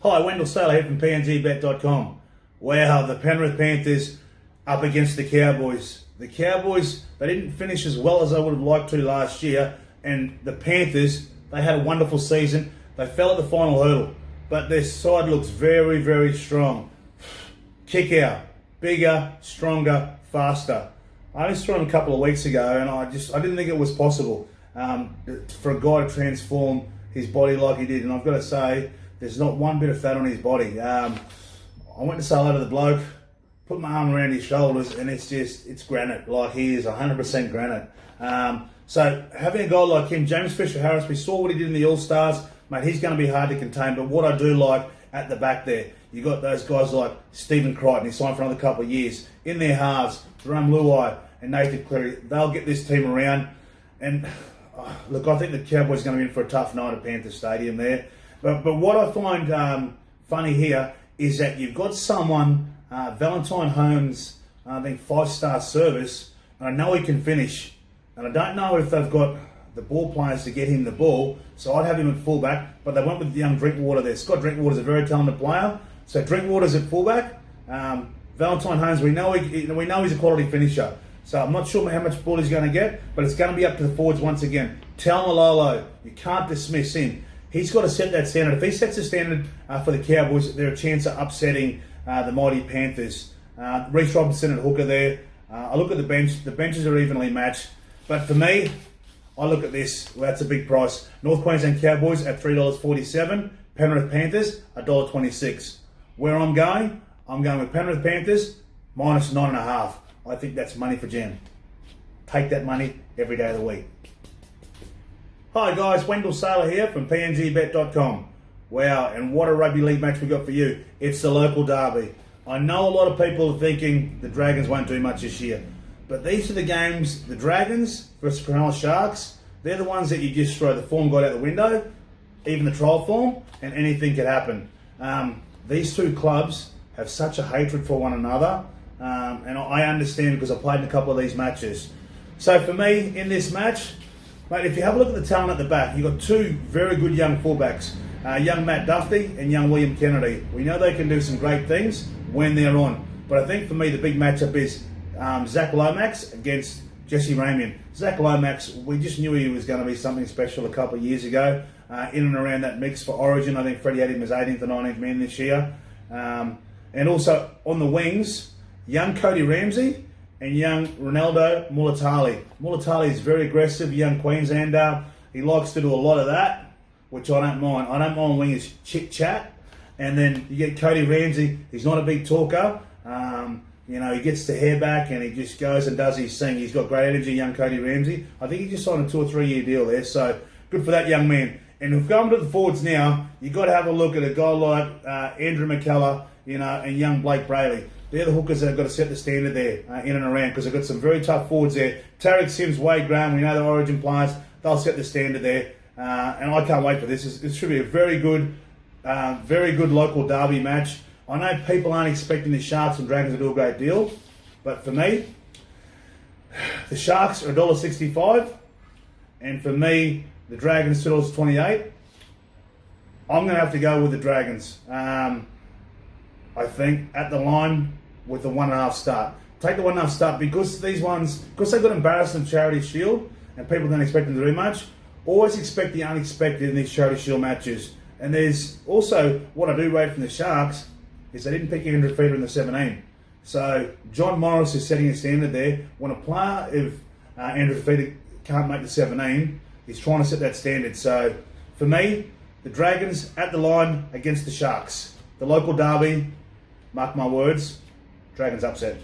Hi, Wendell Sailor here from PNGBet.com. Wow, the Penrith Panthers up against the Cowboys. The Cowboys, they didn't finish as well as I would have liked to last year, and the Panthers, they had a wonderful season. They fell at the final hurdle, but their side looks very, very strong. Kick out, bigger, stronger, faster. I only saw him a couple of weeks ago, and I didn't think it was possible for a guy to transform his body like he did. And I've got to say, there's not one bit of fat on his body. I went to say hello to the bloke, put my arm around his shoulders, and it's granite. Like, he is 100% granite. So having a guy like him, James Fisher-Harris, we saw what he did in the All-Stars. Mate, he's going to be hard to contain. But what I do like at the back there, you got those guys like Stephen Crichton, he signed for another couple of years. In their halves, Jerome Luai and Nathan Cleary, they'll get this team around. And look, I think the Cowboys are going to be in for a tough night at Panthers Stadium there. But what I find funny here is that you've got someone, Valentine Holmes, I think 5-star service, and I know he can finish. And I don't know if they've got the ball players to get him the ball, so I'd have him at fullback, but they went with young Drinkwater there. Scott Drinkwater's a very talented player, so Drinkwater's at fullback. Valentine Holmes, we know he's a quality finisher, so I'm not sure how much ball he's going to get, but it's going to be up to the forwards once again. Talmalolo, you can't dismiss him. He's got to set that standard. If he sets the standard for the Cowboys, they're a chance of upsetting the mighty Panthers. Reece Robinson at hooker there. I look at the bench. The benches are evenly matched. But for me, I look at this. Well, that's a big price. North Queensland Cowboys at $3.47. Penrith Panthers, $1.26. Where I'm going with Penrith Panthers, minus 9.5. I think that's money for Jam. Take that money every day of the week. Hi guys, Wendell Sailor here from PNGBet.com. Wow, and what a rugby league match we got for you. It's the local derby. I know a lot of people are thinking the Dragons won't do much this year, but these are the games, the Dragons versus Cronulla Sharks, they're the ones that you just throw the form guide out the window, even the trial form, and anything could happen. These two clubs have such a hatred for one another, and I understand because I played in a couple of these matches. So for me, in this match, mate, if you have a look at the talent at the back, you've got two very good young fullbacks, young Matt Duffy and young William Kennedy. We know they can do some great things when they're on. But I think for me, the big matchup is Zach Lomax against Jesse Ramian. Zach Lomax, we just knew he was going to be something special a couple of years ago, in and around that mix for Origin. I think Freddie had him as 18th or 19th man this year. And also on the wings, young Cody Ramsey and young Ronaldo Mulatali. Mulatali is very aggressive, young Queenslander. He likes to do a lot of that, which I don't mind. I don't mind wingers chit-chat. And then you get Cody Ramsey. He's not a big talker. He gets the hair back and he just goes and does his thing. He's got great energy, young Cody Ramsey. I think he just signed a 2 or 3 year deal there, so good for that young man. And if we're going to the forwards now, you've got to have a look at a guy like Andrew McKellar, and young Blake Brayley. They're the hookers that have got to set the standard there in and around, because they've got some very tough forwards there. Tarek Sims, Wade Graham, we know the Origin players. They'll set the standard there. And I can't wait for this. This should be a very good local derby match. I know people aren't expecting the Sharks and Dragons to do a great deal, but for me, the Sharks are $1.65, and for me, the Dragons $2.28. I'm going to have to go with the Dragons. I think at the line with the 1.5 start. Take the 1.5 start because these ones, because they got embarrassed in the Charity Shield and people don't expect them to do much. Always expect the unexpected in these Charity Shield matches. And there's also, what I do rate from the Sharks is they didn't pick Andrew Feeder in the 17. So John Morris is setting a standard there. When a player, if Andrew Feeder can't make the 17, he's trying to set that standard. So for me, the Dragons at the line against the Sharks. The local derby, mark my words, Dragons upset.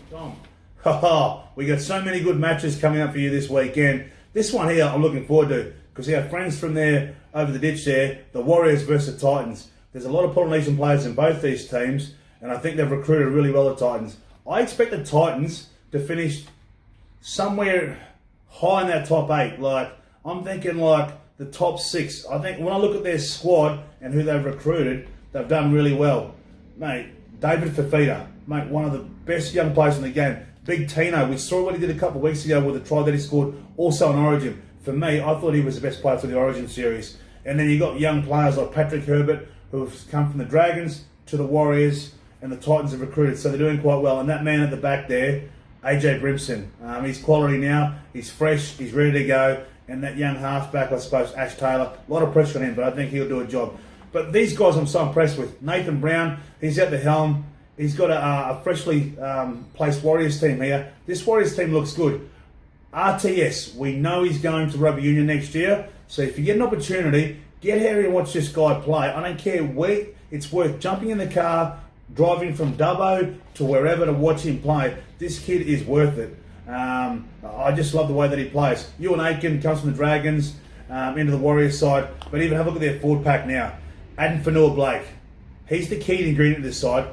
We got so many good matches coming up for you this weekend. This one here I'm looking forward to, because we have friends from there over the ditch there, the Warriors versus the Titans. There's a lot of Polynesian players in both these teams, and I think they've recruited really well, the Titans. I expect the Titans to finish somewhere high in that top 8. Like, I'm thinking like the top 6. I think when I look at their squad and who they've recruited, they've done really well. Mate, David Fafita, mate, one of the best young players in the game. Big Tino, we saw what he did a couple of weeks ago with the try that he scored, also in Origin. For me, I thought he was the best player for the Origin series. And then you got young players like Patrick Herbert, who have come from the Dragons to the Warriors, and the Titans have recruited, so they're doing quite well. And that man at the back there, AJ Brimson, he's quality now, he's fresh, he's ready to go. And that young halfback, I suppose, Ash Taylor, a lot of pressure on him, but I think he'll do a job. But these guys I'm so impressed with. Nathan Brown, he's at the helm. He's got a freshly placed Warriors team here. This Warriors team looks good. RTS, we know he's going to rugby union next year. So if you get an opportunity, get here and watch this guy play. I don't care where, it's worth jumping in the car, driving from Dubbo to wherever to watch him play. This kid is worth it. I just love the way that he plays. Ewan Aitken comes from the Dragons into the Warriors side. But even have a look at their forward pack now. Aden Fanua-Blake. He's the key ingredient of this side.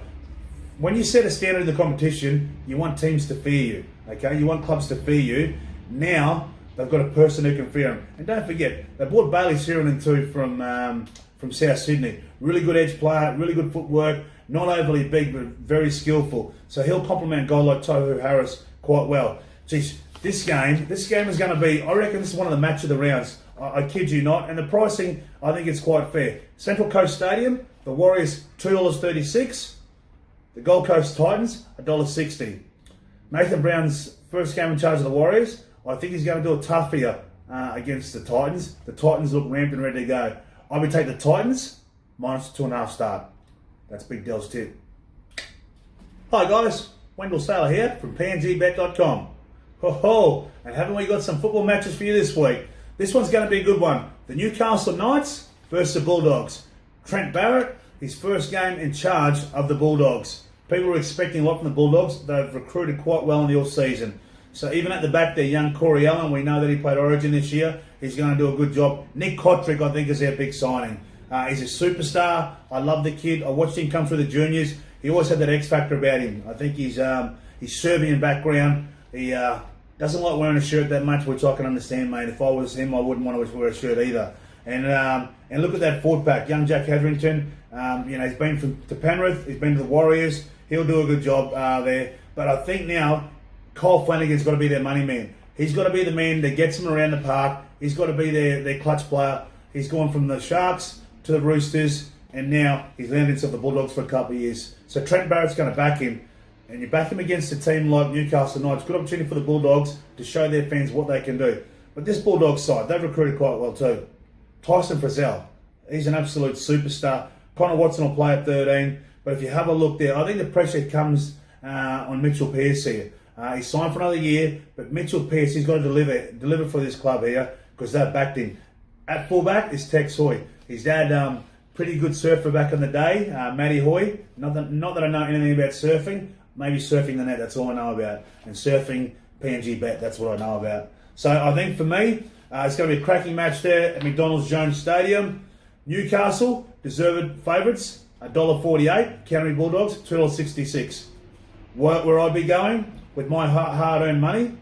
When you set a standard in the competition, you want teams to fear you. Okay, you want clubs to fear you. Now they've got a person who can fear them. And don't forget, they brought Bailey Sirenin too from South Sydney. Really good edge player, really good footwork, not overly big but very skillful. So he'll complement a guy like Tohu Harris quite well. Geez, this game is going to be, I reckon this is one of the match of the rounds. I kid you not. And the pricing, I think it's quite fair. Central Coast Stadium, the Warriors $2.36. The Gold Coast Titans, $1.60. Nathan Brown's first game in charge of the Warriors, I think he's going to do a tough here against the Titans. The Titans look ramped and ready to go. I would take the Titans minus 2.5 start. That's Big Dell's tip. Hi guys, Wendell Sailor here from PNGBet.com. Ho, and haven't we got some football matches for you this week? This one's going to be a good one. The Newcastle Knights versus the Bulldogs. Trent Barrett, his first game in charge of the Bulldogs. People are expecting a lot from the Bulldogs. They've recruited quite well in the off-season. So even at the back there, young Corey Allen, we know that he played Origin this year. He's going to do a good job. Nick Kotrick, I think, is their big signing. He's a superstar. I love the kid. I watched him come through the juniors. He always had that X factor about him. I think he's Serbian background. He doesn't like wearing a shirt that much, which I can understand, mate. If I was him, I wouldn't want to wear a shirt either. And look at that forward pack, young Jack Hetherington. He's been to Penrith. He's been to the Warriors. He'll do a good job there. But I think now Kyle Flanagan's got to be their money man. He's got to be the man that gets them around the park. He's got to be their clutch player. He's gone from the Sharks to the Roosters, and now he's landed himself the Bulldogs for a couple of years. So Trent Barrett's going to back him. And you back him against a team like Newcastle Knights. Good opportunity for the Bulldogs to show their fans what they can do. But this Bulldogs side, they've recruited quite well too. Tyson Frizzell, he's an absolute superstar. Connor Watson will play at 13. But if you have a look there, I think the pressure comes on Mitchell Pearce here. He's signed for another year, but Mitchell Pearce, he's got to deliver for this club here because they've backed him. At fullback is Tex Hoy. His dad, pretty good surfer back in the day, Matty Hoy. Not that I know anything about surfing. Maybe surfing the net, that's all I know about. And surfing PNGBet, that's what I know about. So I think for me, it's going to be a cracking match there at McDonald's Jones Stadium. Newcastle, deserved favourites, $1.48. Canterbury Bulldogs, $2.66. Where I'd be going with my hard-earned money,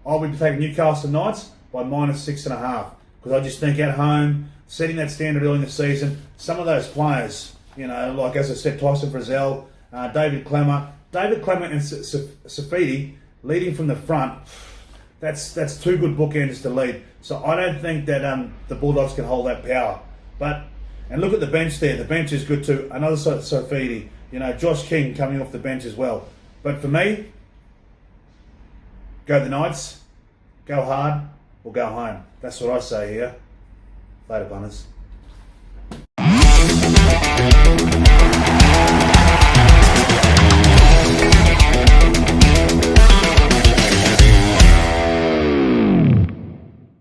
I would be taking Newcastle Knights by minus 6.5. Because I just think at home, setting that standard early in the season, some of those players, like as I said, Tyson Frizzell, David Clemmer and Safidi leading from the front, that's two good bookends to lead. So I don't think that the Bulldogs can hold that power. And look at the bench there. The bench is good too. Another Safidi. Josh King coming off the bench as well. But for me, go the Knights, go hard, or go home. That's what I say here. Later, punters.